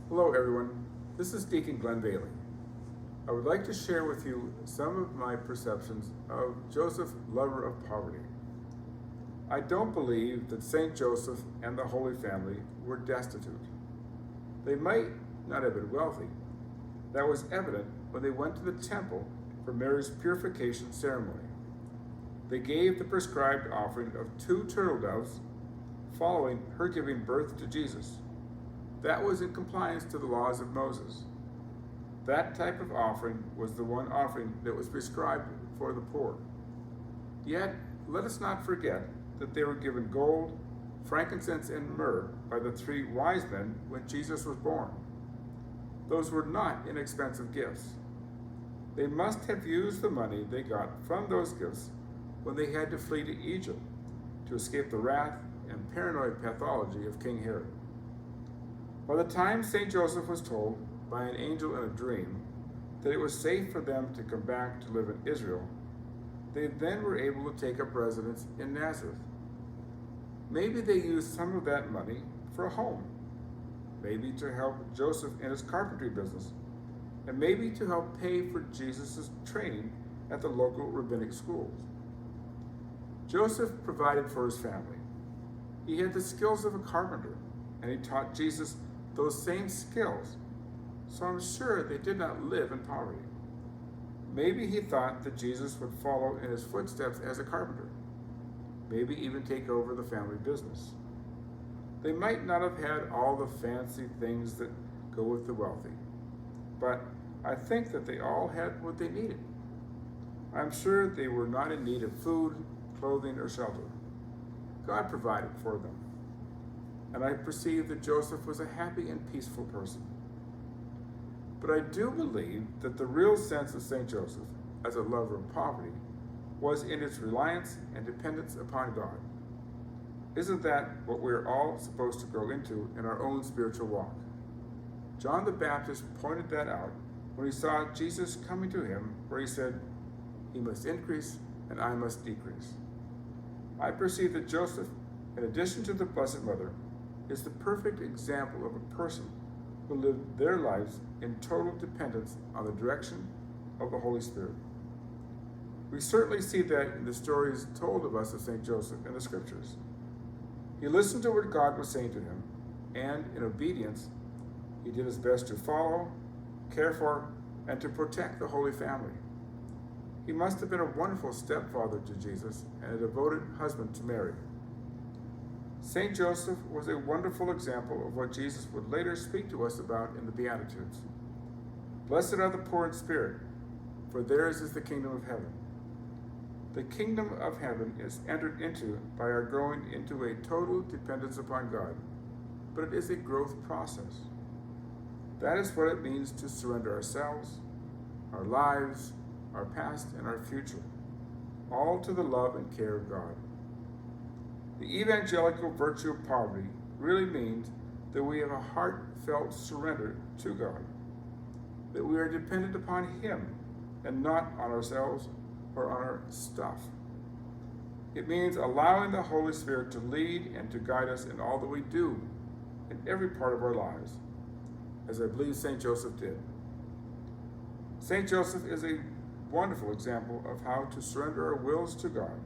Hello everyone, this is Deacon Glenn Bailey. I would like to share with you some of my perceptions of Joseph, lover of poverty. I don't believe that St. Joseph and the Holy Family were destitute. They might not have been wealthy. That was evident when they went to the temple for Mary's purification ceremony. They gave the prescribed offering of 2 turtle doves following her giving birth to Jesus. That was in compliance to the laws of Moses. That type of offering was the one offering that was prescribed for the poor. Yet, let us not forget that they were given gold, frankincense, and myrrh by the 3 wise men when Jesus was born. Those were not inexpensive gifts. They must have used the money they got from those gifts when they had to flee to Egypt to escape the wrath and paranoid pathology of King Herod. By the time St. Joseph was told by an angel in a dream that it was safe for them to come back to live in Israel, they then were able to take up residence in Nazareth. Maybe they used some of that money for a home, maybe to help Joseph in his carpentry business, and maybe to help pay for Jesus' training at the local rabbinic schools. Joseph provided for his family. He had the skills of a carpenter, and he taught Jesus those same skills, so I'm sure they did not live in poverty. Maybe he thought that Jesus would follow in his footsteps as a carpenter, maybe even take over the family business. They might not have had all the fancy things that go with the wealthy, but I think that they all had what they needed. I'm sure they were not in need of food, clothing, or shelter. God provided for them. And I perceive that Joseph was a happy and peaceful person. But I do believe that the real sense of St. Joseph as a lover of poverty was in its reliance and dependence upon God. Isn't that what we're all supposed to grow into in our own spiritual walk? John the Baptist pointed that out when he saw Jesus coming to him, where he said, "He must increase and I must decrease." I perceive that Joseph, in addition to the Blessed Mother, is the perfect example of a person who lived their lives in total dependence on the direction of the Holy Spirit. We certainly see that in the stories told of us of St. Joseph in the Scriptures. He listened to what God was saying to him, and in obedience, he did his best to follow, care for, and to protect the Holy Family. He must have been a wonderful stepfather to Jesus and a devoted husband to Mary. St. Joseph was a wonderful example of what Jesus would later speak to us about in the Beatitudes. Blessed are the poor in spirit, for theirs is the kingdom of heaven. The kingdom of heaven is entered into by our growing into a total dependence upon God, but it is a growth process. That is what it means to surrender ourselves, our lives, our past, and our future, all to the love and care of God. The evangelical virtue of poverty really means that we have a heartfelt surrender to God, that we are dependent upon Him and not on ourselves or on our stuff. It means allowing the Holy Spirit to lead and to guide us in all that we do, in every part of our lives, as I believe St. Joseph did. St. Joseph is a wonderful example of how to surrender our wills to God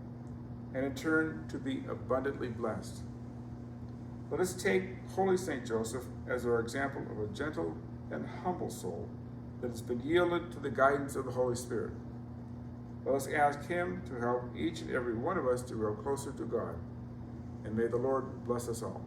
and in turn to be abundantly blessed. Let us take Holy St. Joseph as our example of a gentle and humble soul that has been yielded to the guidance of the Holy Spirit. Let us ask Him to help each and every one of us to grow closer to God. And may the Lord bless us all.